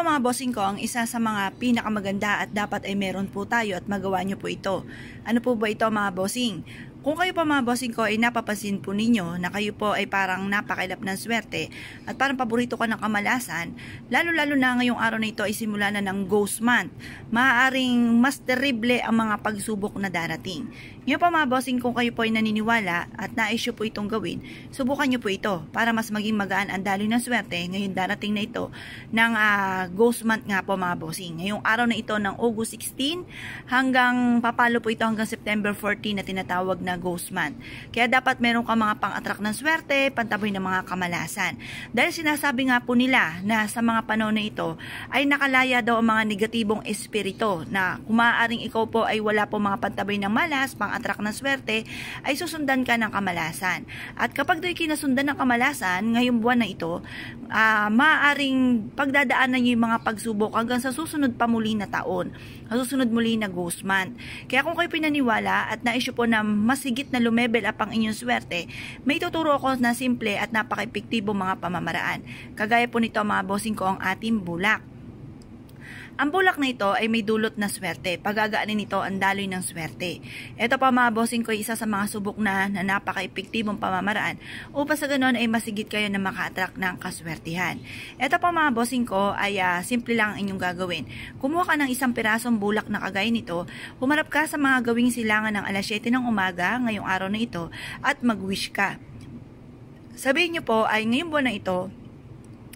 po mga bossing ko, ang isa sa mga pinakamaganda at dapat ay meron po tayo at magawa nyo po ito. Ano po ba ito mga bossing? Kung kayo po mga bossing ko ay napapansin po ninyo na kayo po ay parang napakailap ng swerte at parang paborito ka ng kamalasan, lalo-lalo na ngayong araw na ito ay simula na ng ghost month, maaaring mas terrible ang mga pagsubok na darating. Ngayon po mga bossing, kung kayo po ay naniniwala at na-issue po itong gawin, subukan nyo po ito para mas maging magaan ang daloy ng swerte ngayon darating na ito ng ghost month nga po mga bossing. Ngayong araw na ito ng August 16 hanggang papalo po ito hanggang September 14 na tinatawag na ghost month. Kaya dapat meron ka mga pang-attract ng swerte, pantaboy ng mga kamalasan. Dahil sinasabi nga po nila na sa mga panahon na ito ay nakalaya daw ang mga negatibong espiritu na kung maaaring ikaw po ay wala po mga pantaboy ng malas, pang-attract ng swerte, ay susundan ka ng kamalasan. At kapag do'y kinasundan ng kamalasan, ngayong buwan na ito, maaaring pagdadaanan nyo yung mga pagsubok hanggang sa susunod pa muli na taon, sa susunod muli na ghost month. Kaya kung kayo pinaniwala at na-issue po na mas higit na lumebel up ang inyong swerte, may tuturo ako na simple at napaka-epektibo mga pamamaraan. Kagaya po nito mga bossing ko ang ating bulak. Ang bulak na ito ay may dulot na swerte. Pagagaanin nito ang daloy ng swerte. Ito pa mga bossing ko ay isa sa mga subok na napaka-epektibong pamamaraan upang sa ganon ay masigit kayo na maka-attract ng kaswertihan. Ito pa mga bossing ko ay simple lang ang inyong gagawin. Kumuha ka ng isang pirasong bulak na kagaya nito, humarap ka sa mga gawing silangan ng alas 7 ng umaga ngayong araw na ito at mag-wish ka. Sabihin niyo po ay ngayong buwan na ito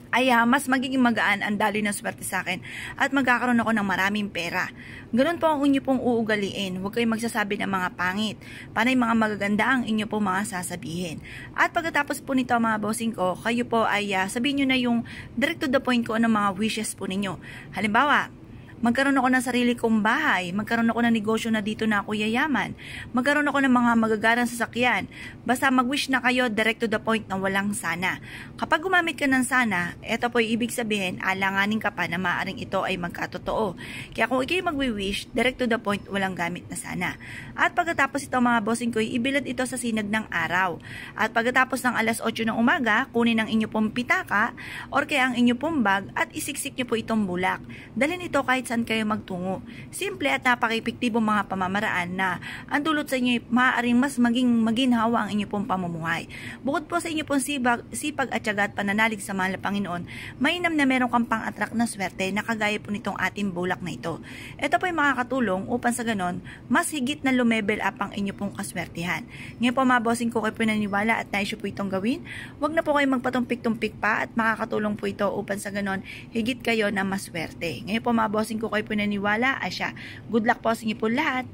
ay mas magiging magaan ang daloy ng swerte sa akin at magkakaroon ako ng maraming pera. Ganun po ang inyo pong uugaliin. Huwag kayong magsasabi ng mga pangit. Panay mga magaganda ang inyo pong mga sasabihin. At pagkatapos po nito mga bossing ko, kayo po ay sabihin nyo na yung direct to the point ko ng mga wishes po ninyo. Halimbawa, magkaroon ako ng sarili kong bahay, magkaroon ako ng negosyo na dito na ako yayaman, magkaroon ako ng mga magagarang sasakyan. Basta mag-wish na kayo direct to the point na walang sana. Kapag gumamit ka ng sana, ito po ibig sabihin, alanganin ka pa na maaaring ito ay magkatotoo. Kaya kung ikaw mag-wish, direct to the point, walang gamit na sana. At pagkatapos ito mga bossing ko, ibilad ito sa sinag ng araw. At pagkatapos ng alas 8 ng umaga, kunin ang inyo pong pitaka or kaya ang inyo pong bag at isiksik nyo po itong bulak. Dalhin ito kahit saan kayo magtungo. Simple at napaka-epektibo mga pamamaraan na ang dulot sa inyo maaaring mas maging maginhawa ang inyo pong pamumuhay. Bukod po sa inyo pong sipag at tiyaga at pananalig sa mahal na Panginoon, mainam na meron kang pang-attract na swerte na kagaya po nitong ating bulak na ito. Ito po ay makakatulong upang sa ganon, mas higit na lumebel up ang inyo pong kaswertihan. Ngayon po mga bossing ko kayo po naniniwala at na-issue po itong gawin, huwag na po kayo magpatumpik-tumpik pa at makakatulong po ito upang sa ganon, higit kayo na maswerte. Ngayon po mga bossing ko kayo po naniniwala, asya. Good luck po sa inyo po lahat.